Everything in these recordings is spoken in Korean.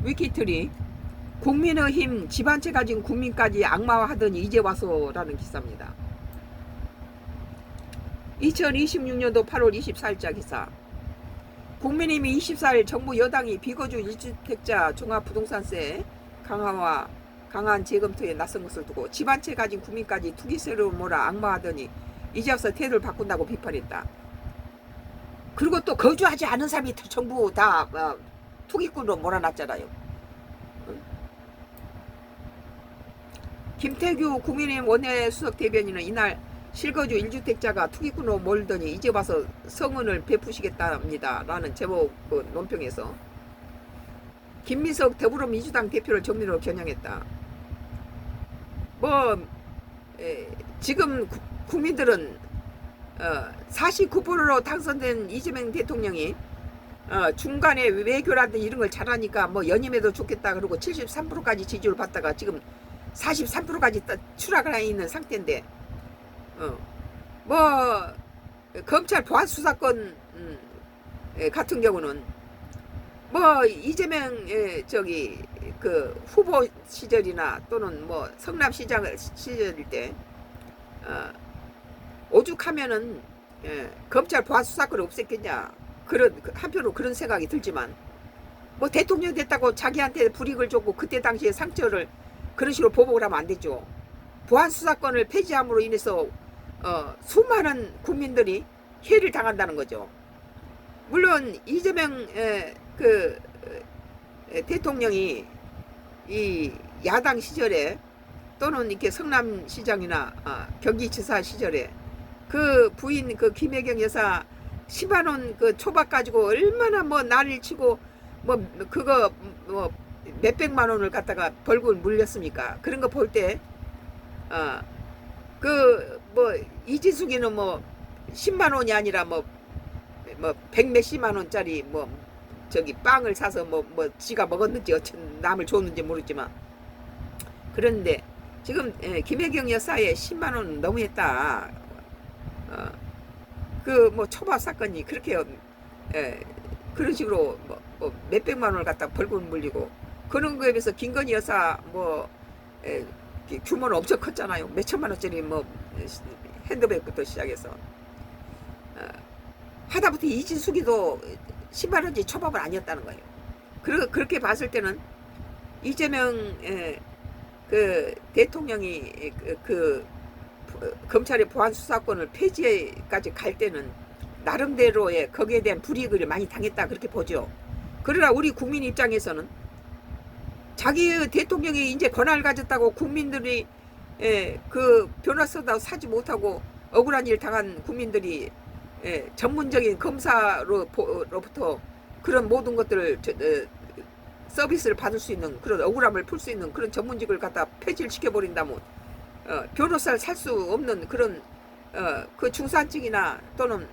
위키트리 국민의힘 집안채 가진 국민까지 악마화하더니 이제 와서라는 기사입니다. 2026년도 8월 24일자 기사. 국민의힘이 24일 정부 여당이 비거주 1주택자 종합부동산세 강화와 강한 재검토에 나선 것을 두고 집안채 가진 국민까지 투기세로 몰아 악마하더니 이제 와서 태도를 바꾼다고 비판했다. 그리고 또 거주하지 않은 사람이 전부 다 투기꾼으로 몰아놨잖아요. 김태규 국민의힘 원내수석 대변인은 이날 실거주 1주택자가 투기꾼으로 몰더니 이제 와서 성은을 베푸시겠답니다 라는 제목 논평에서 김미석 더불어민주당 대표를 정면으로 겨냥했다. 지금 국민들은 49%로 당선된 이재명 대통령이 중간에 외교라든지 이런 걸 잘하니까 뭐 연임해도 좋겠다 그러고 73%까지 지지를 받다가 지금 43%까지 추락을 해 있는 상태인데 검찰 보안 수사권 같은 경우는 이재명 그 후보 시절이나 또는 성남시장 시절일 때 오죽하면은 검찰 보안 수사권을 없앴겠냐 한편으로 그런 생각이 들지만 대통령 됐다고 자기한테 불이익을 줬고 그때 당시에 상처를 그런 식으로 보복을 하면 안 되죠. 보안 수사권을 폐지함으로 인해서 수많은 국민들이 해를 당한다는 거죠. 물론 이재명 대통령이 이 야당 시절에 또는 이렇게 성남시장이나 경기지사 시절에 그 부인 김혜경 여사 10만원 초밥 가지고 얼마나 난리를 치고 그거 몇백만 원을 갖다가 벌금 물렸습니까? 그런 거 볼 때 이진숙이는 10만 원이 아니라 백몇십만 원짜리 빵을 사서 지가 먹었는지 어쨌든 남을 줬는지 모르지만 그런데 지금 김혜경 여사의 10만 원 너무했다. 초밥 사건이 그렇게 그런 식으로 몇백만 원을 갖다 벌금 물리고 그런 거에 비해서 김건희 여사 규모는 엄청 컸잖아요. 몇천만 원짜리 핸드백부터 시작해서 하다못해 이진숙이도 10만 원짜리 초밥은 아니었다는 거예요. 그렇게 봤을 때는 이재명 대통령이 검찰의 보안 수사권을 폐지까지 갈 때는 나름대로의 거기에 대한 불이익을 많이 당했다 그렇게 보죠. 그러나 우리 국민 입장에서는 자기 대통령이 이제 권한을 가졌다고 국민들이 그 변호사도 사지 못하고 억울한 일 당한 국민들이 전문적인 검사로부터 그런 모든 것들을 서비스를 받을 수 있는 그런 억울함을 풀 수 있는 그런 전문직을 갖다 폐지를 시켜버린다면 변호사를 살 수 없는 그런 그 중산층이나 또는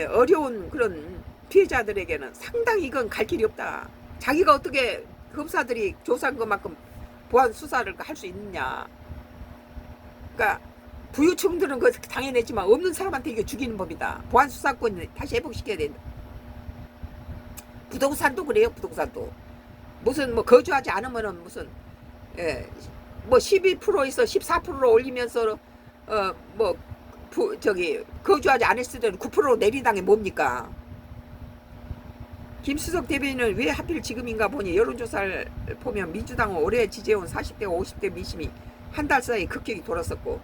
어려운 그런 피해자들에게는 상당히 이건 갈 길이 없다. 자기가 어떻게 검사들이 조사한 것만큼 보안 수사를 할 수 있느냐. 그러니까 부유층들은 그 당연했지만 없는 사람한테 이게 죽이는 법이다. 보안 수사권을 다시 회복시켜야 된다. 부동산도 그래요. 부동산도 무슨 거주하지 않으면은 무슨 12%에서 14%로 올리면서 거주하지 않았을 때는 9%로 내리는 게 뭡니까? 김수석 대변인은 왜 하필 지금인가 보니 여론조사를 보면 민주당은 올해 지지해온 40대 50대 민심이 한 달 사이 급격히 돌았었고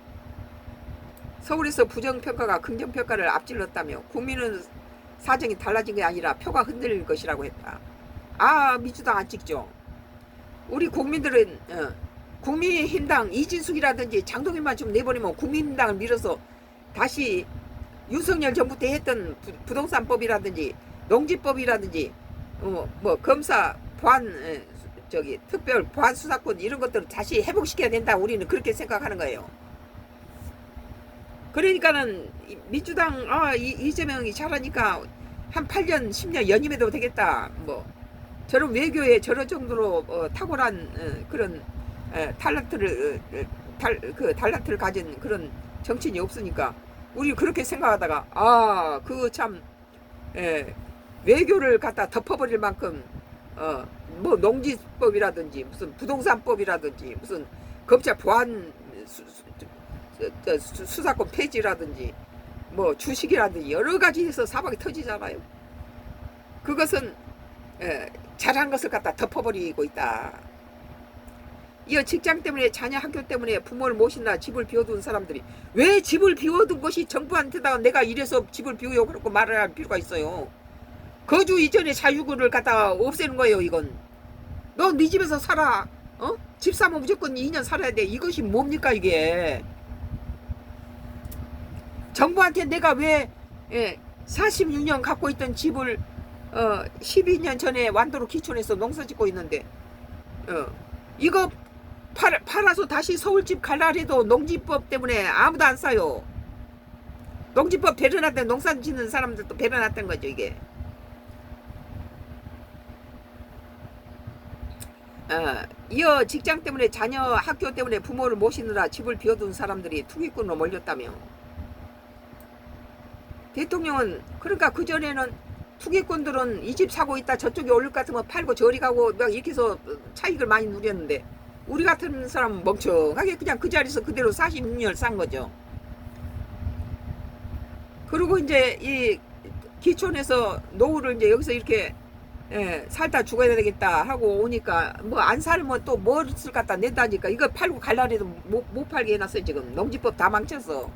서울에서 부정평가가 긍정평가를 앞질렀다며 국민은 사정이 달라진 게 아니라 표가 흔들릴 것이라고 했다. 민주당 안 찍죠. 우리 국민들은 국민의힘당 이진숙이라든지 장동민만 좀 내버리면 국민의힘당을 밀어서 다시 윤석열 정부 때 했던 부동산법이라든지 농지법이라든지 검사 보안 특별 보안 수사권 이런 것들을 다시 회복시켜야 된다. 우리는 그렇게 생각하는 거예요. 그러니까는 민주당 이재명이 잘하니까 한 8년 10년 연임해도 되겠다. 저런 외교에 저런 정도로 탁월한 그런 달란트를 가진 그런 정치인이 없으니까 우리 그렇게 생각하다가 외교를 갖다 덮어버릴 만큼 뭐 농지법이라든지 무슨 부동산법이라든지 무슨 검찰 보안 수사권 폐지라든지 뭐 주식이라든지 여러 가지에서 사박이 터지잖아요. 그것은 잘한 것을 갖다 덮어버리고 있다. 이 직장 때문에 자녀 학교 때문에 부모를 모시나 집을 비워둔 사람들이 왜 집을 비워둔 것이 정부한테다가 내가 이래서 집을 비우요 그렇고 말을 할 필요가 있어요. 거주 이전에 자유구를 갖다가 없애는 거예요. 이건 너 네 집에서 살아. 집 사면 무조건 2년 살아야 돼. 이것이 뭡니까 이게. 정부한테 내가 왜 46년 갖고 있던 집을 12년 전에 완도로 기촌해서 농사 짓고 있는데 이거 팔아서 다시 서울집 갈라 해도 농지법 때문에 아무도 안 사요. 농지법 배려놨던 농사 짓는 사람들도 배려놨던 거죠 이게. 이어 직장 때문에 자녀 학교 때문에 부모를 모시느라 집을 비워둔 사람들이 투기꾼으로 몰렸다며. 대통령은 그러니까 그전에는 투기꾼들은 이 집 사고 있다 저쪽에 올릴 것 같으면 팔고 저리 가고 막 이렇게 해서 차익을 많이 누렸는데 우리 같은 사람은 멍청하게 그냥 그 자리에서 그대로 46년 산 거죠. 그리고 이제 이 기촌에서 노후를 이제 여기서 이렇게 살다 죽어야 되겠다 하고 오니까 뭐 안 살면 또 뭘 쓸 갖다 낸다니까 이거 팔고 갈라해도 못 팔게 해놨어요. 지금 농지법 다 망쳐서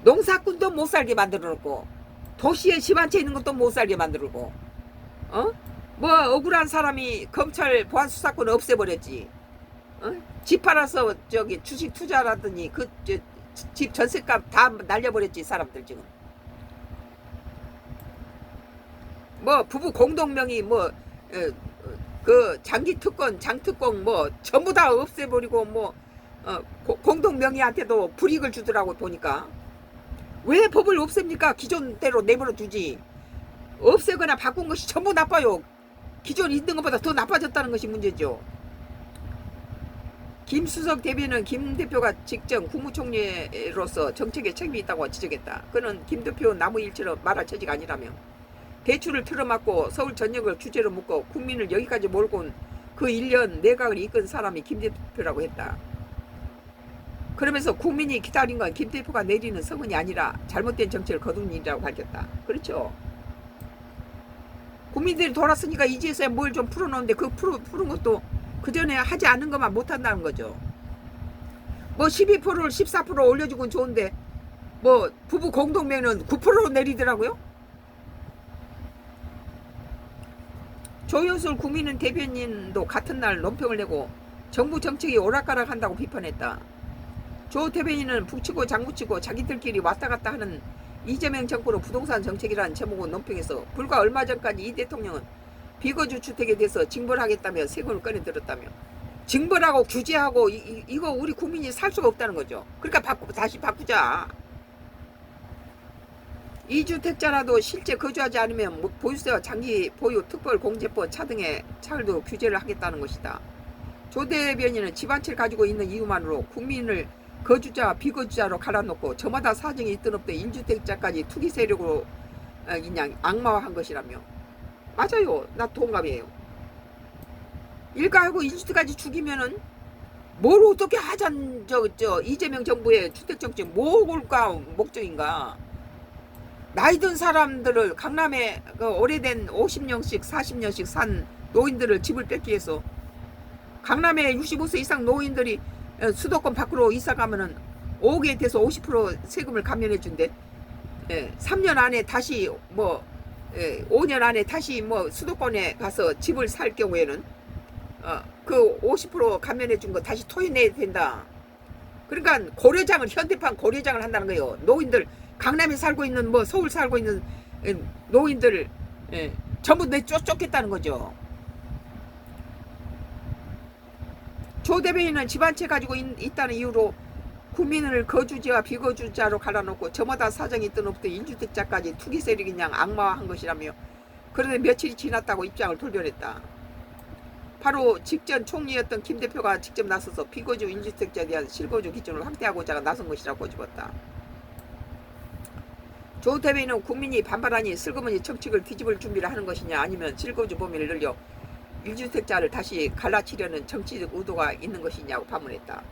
농사꾼도 못 살게 만들어 놓고 도시에 집 한 채 있는 것도 못 살게 만들고 뭐 억울한 사람이 검찰 보안 수사권 없애버렸지. 집 팔아서 저기 주식 투자라더니 그 집 전세값 다 날려버렸지 사람들 지금. 뭐 부부 공동명의 뭐 그 장기 특권 장특권 뭐 전부 다 없애버리고 뭐 공동명의한테도 불이익을 주더라고 보니까. 왜 법을 없앱니까? 기존대로 내버려 두지. 없애거나 바꾼 것이 전부 나빠요. 기존 있는 것보다 더 나빠졌다는 것이 문제죠. 김수석 대변인 김 대표가 직접 국무총리로서 정책에 책임이 있다고 지적했다. 그는 김 대표 나무일처럼 말할 처지가 아니라며 대출을 틀어막고 서울 전역을 주제로 묶고 국민을 여기까지 몰고 온 그 1년 내각을 이끈 사람이 김 대표라고 했다. 그러면서 국민이 기다린 건 김 대표가 내리는 성은이 아니라 잘못된 정책을 거둔 일이라고 밝혔다. 그렇죠. 국민들이 돌았으니까 이제서야 뭘 좀 풀어놓는데 그 푸는 것도 그 전에 하지 않은 것만 못한다는 거죠. 뭐 12%를 14% 올려주곤 좋은데 뭐 부부 공동명의는 9%로 내리더라고요. 조현술 국민은 대변인도 같은 날 논평을 내고 정부 정책이 오락가락 한다고 비판했다. 조 대변인은 북치고 장구치고 자기들끼리 왔다 갔다 하는 이재명 정부의 부동산 정책이라는 제목의 논평에서 불과 얼마 전까지 이 대통령은 비거주 주택에 대해서 징벌하겠다며 세금을 꺼내들었다며 징벌하고 규제하고 이거 우리 국민이 살 수가 없다는 거죠. 그러니까 다시 바꾸자. 2주택자라도 실제 거주하지 않으면 보유세와 장기 보유 특별 공제법 차 등의 차별도 규제를 하겠다는 것이다. 조 대변인은 집 한 채를 가지고 있는 이유만으로 국민을 거주자와 비거주자로 갈라놓고 저마다 사정이 있든 없든 1주택자까지 투기 세력으로 그냥 악마화한 것이라며. 맞아요. 나 동감이에요. 일가하고 1주택까지 죽이면은 뭘 어떻게 하잔 이재명 정부의 주택정책 뭐가 목적인가. 나이 든 사람들을 강남에 오래된 50년씩 40년씩 산 노인들을 집을 뺏기 위해서 강남에 65세 이상 노인들이 수도권 밖으로 이사 가면은 5억에 대해서 50% 세금을 감면해 준대. 3년 안에 다시 뭐 5년 안에 다시 뭐 수도권에 가서 집을 살 경우에는 그 50% 감면해 준 거 다시 토해내야 된다. 그러니까 고려장을 현대판 고려장을 한다는 거예요. 노인들 강남에 살고 있는 뭐 서울 살고 있는 노인들 전부 쫓겠다는 거죠. 조 대변인은 집 한 채 가지고 있다는 이유로 국민을 거주지와 비거주자로 갈라놓고 저마다 사정이 있든 없든 1주택자까지 투기 세력이 그냥 악마화한 것이라며. 그런데 며칠이 지났다고 입장을 돌변했다. 바로 직전 총리였던 김 대표가 직접 나서서 비거주 1주택자에 대한 실거주 기준을 확대하고자 나선 것이라고 꼬집었다. 조 대변인은 국민이 반발하니 슬그머니 정책을 뒤집을 준비를 하는 것이냐 아니면 실거주 범위를 늘려 1주택자를 다시 갈라치려는 정치적 의도가 있는 것이냐고 반문했다.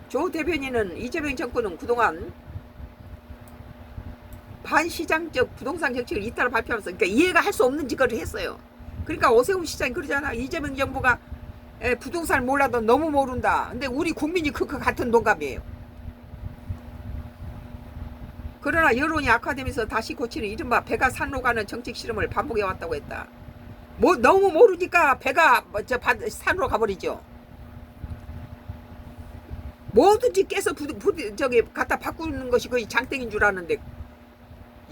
조 대변인은 이재명 정권은 그동안 반시장적 부동산 정책을 잇따라 발표하면서 그러니까 이해가 할 수 없는 짓을 했어요. 그러니까 오세훈 시장이 그러잖아. 이재명 정부가 부동산을 몰라도 너무 모른다. 근데 우리 국민이 그 같은 동감이에요. 그러나 여론이 악화되면서 다시 고치는 이른바 배가 산로 가는 정책 실험을 반복해왔다고 했다. 뭐 너무 모르니까 배가 산으로 가버리죠. 뭐든지 깨서 저기 갖다 바꾸는 것이 거의 장땡인 줄 아는데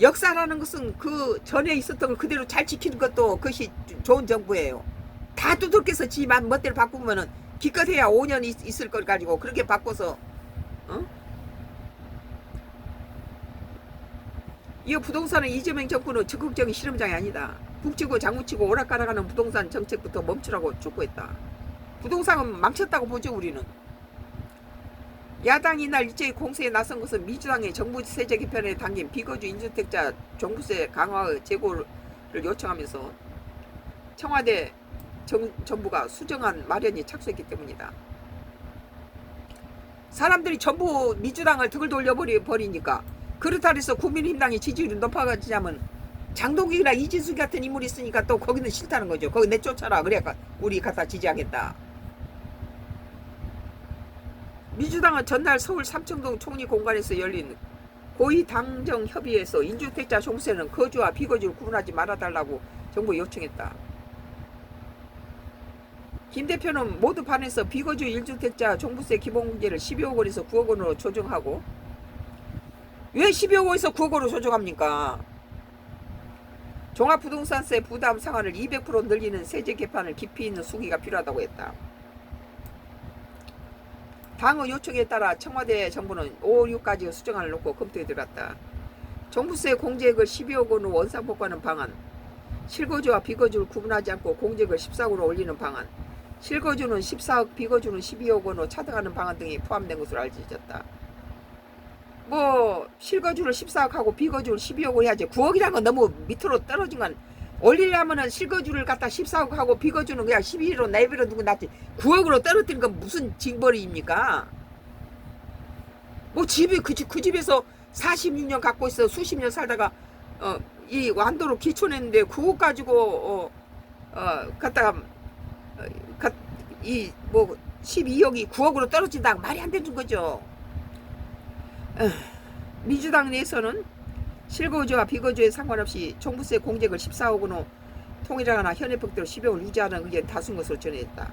역사라는 것은 그 전에 있었던 걸 그대로 잘 지키는 것도 그것이 좋은 정부예요. 다 두들겨서 지 멋대로 바꾸면은 기껏해야 5년 있을 걸 가지고 그렇게 바꿔서 이 부동산은 이재명 정부는 적극적인 실험장이 아니다. 북치고 장구치고 오락가락하는 부동산 정책부터 멈추라고 촉구했다. 부동산은 망쳤다고 보죠 우리는. 야당이 이날 일제히 공세에 나선 것은 민주당의 정부 세제 개편에 당긴 비거주 인주택자 종부세 강화의 재고를 요청하면서 청와대 정부가 수정안 마련이 착수했기 때문이다. 사람들이 전부 민주당을 등을 돌려버리니까 그렇다 해서 국민의힘당의 지지율이 높아지자면 장동익이나 이진숙 같은 인물이 있으니까 또 거기는 싫다는 거죠. 거기 내쫓아라. 그래야 우리 갖다 지지하겠다. 민주당은 전날 서울 삼청동 총리 공간에서 열린 고위당정 협의회에서 인주택자 종부세는 거주와 비거주를 구분하지 말아달라고 정부에 요청했다. 김 대표는 모두 반해서 비거주 1주택자 종부세 기본공제를 12억 원에서 9억 원으로 조정하고 왜 12억 원에서 9억 원으로 조정합니까? 종합부동산세 부담 상한을 200% 늘리는 세제 개편을 깊이 있는 수기가 필요하다고 했다. 당의 요청에 따라 청와대 정부는 5, 6까지 수정안을 놓고 검토에 들어갔다. 종부세 공제액을 12억 원으로 원상복구하는 방안, 실거주와 비거주를 구분하지 않고 공제액을 14억으로 올리는 방안, 실거주는 14억, 비거주는 12억 원으로 차등하는 방안 등이 포함된 것으로 알려졌다. 뭐 실거주를 14억 하고 비거주를 12억으로 해야지. 9억이라는 건 너무 밑으로 떨어진 건 올리려면은 실거주를 갖다 14억 하고 비거주는 그냥 12로 내버려 두고 놨지. 9억으로 떨어뜨린 건 무슨 징벌입니까? 뭐 집이 그 집에서 46년 갖고 있어 수십 년 살다가 이 완도로 기촌했는데 그거 가지고 갖다가 이 뭐 12억이 9억으로 떨어진다 말이 안 되는 거죠. 민주당 내에서는 실거주와 비거주에 상관없이 종부세 공제액을 14억 원으로 통일하거나 현행 법대로 12억을 유지하는 의견이 다수인 것으로 전해졌다.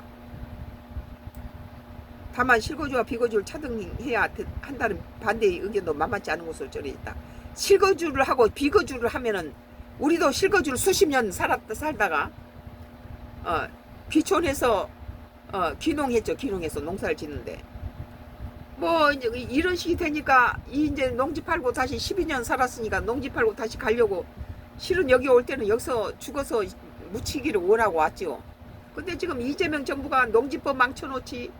다만 실거주와 비거주를 차등해야 한다는 반대의 의견도 만만치 않은 것으로 전해졌다. 실거주를 하고 비거주를 하면은 우리도 실거주를 수십 년 살다가 귀촌해서 귀농했죠. 귀농해서 농사를 짓는데 뭐 이제 이런 식이 되니까 이제 농지 팔고 다시 12년 살았으니까 농지 팔고 다시 가려고 실은 여기 올 때는 여기서 죽어서 묻히기를 원하고 왔죠. 근데 지금 이재명 정부가 농지법 망쳐놓지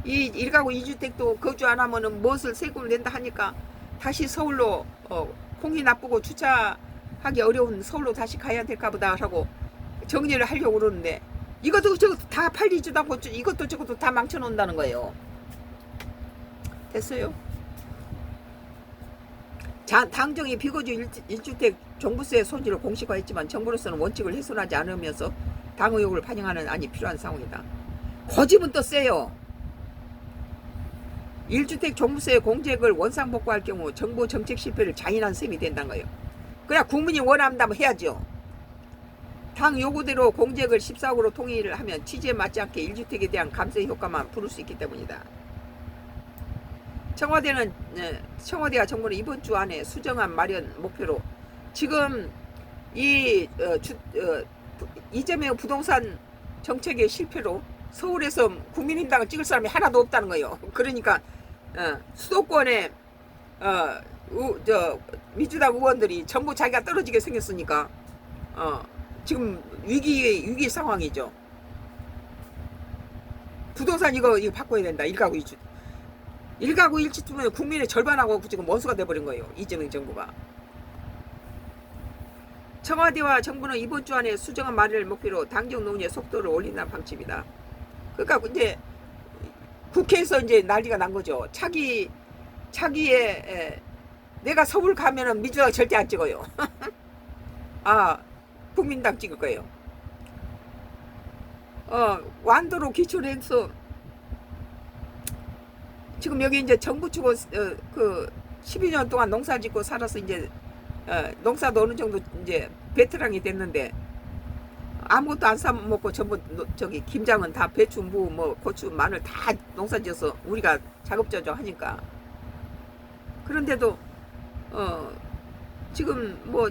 이 1가구 2주택도 거주 안 하면은 무엇을 세금을 낸다 하니까 다시 서울로 공기 나쁘고 주차하기 어려운 서울로 다시 가야 될까 보다 하고 정리를 하려고 그러는데 이것도 저것도 다 팔리지도 않고 이것도 저것도 다 망쳐놓는다는 거예요. 됐어요. 당정이 비거주 1주택 종부세 소지를 공식화했지만 정부로서는 원칙을 훼손하지 않으면서 당 의혹을 반영하는 안이 필요한 상황이다. 고집은 또 세요. 1주택 종부세 공제액을 원상복구할 경우 정부 정책 실패를 자인한 셈이 된다는 거예요. 그냥 국민이 원한다면 해야죠. 당 요구대로 공제액을 14억으로 통일을 하면 취지에 맞지 않게 1주택에 대한 감세 효과만 부를 수 있기 때문이다. 청와대와 정부는 이번 주 안에 수정안 마련 목표로 지금 이재명 부동산 정책의 실패로 서울에서 국민의힘당을 찍을 사람이 하나도 없다는 거예요. 그러니까 수도권에 민주당 의원들이 전부 자기가 떨어지게 생겼으니까 지금 위기 상황이죠. 부동산 이거 바꿔야 된다. 1가구 2주. 일가구 일치투면 국민의 절반하고 지금 원수가 돼버린 거예요. 이재명 정부가. 청와대와 정부는 이번 주 안에 수정안 마련을 목표로 당정 논의의 속도를 올린다는 방침이다. 그러니까 이제 국회에서 이제 난리가 난 거죠. 차기에 내가 서울 가면은 민주당 절대 안 찍어요. 아, 국민당 찍을 거예요. 완도로 기초해서 지금 여기 이제 정부 치고 그 12년 동안 농사 짓고 살아서 이제 농사도 어느 정도 이제 베테랑이 됐는데 아무것도 안 사 먹고 전부 저기 김장은 다 배추, 무, 뭐 고추, 마늘 다 농사 지어서 우리가 자급자족 하니까. 그런데도 지금 뭐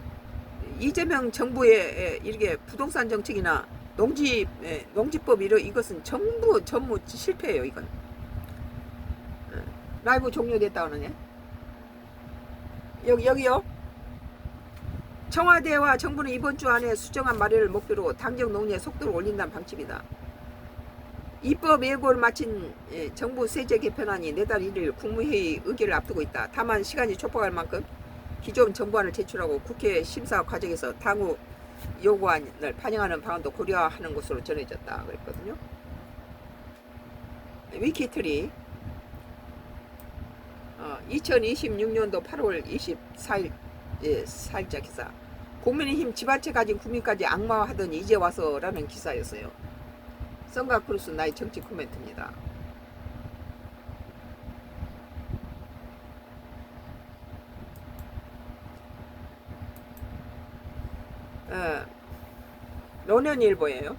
이재명 정부의 이렇게 부동산 정책이나 농지법 이것은 전부 실패예요. 이건 라이브 종료됐다 그러네. 여기요. 청와대와 정부는 이번 주 안에 수정안 마련을 목표로 당정 논의의 속도를 올린다는 방침이다. 입법 예고를 마친 정부 세제 개편안이 내달 1일 국무회의 의결을 앞두고 있다. 다만 시간이 촉박할 만큼 기존 정부안을 제출하고 국회 심사 과정에서 당후 요구안을 반영하는 방안도 고려하는 것으로 전해졌다 그랬거든요. 위키트리 2026년도 8월 24일 4일자 기사. 국민의힘 집안채 가진 국민까지 악마화하더니 이제 와서라는 기사였어요. 썬가크루스 나의 정치 코멘트입니다. 노년일보예요.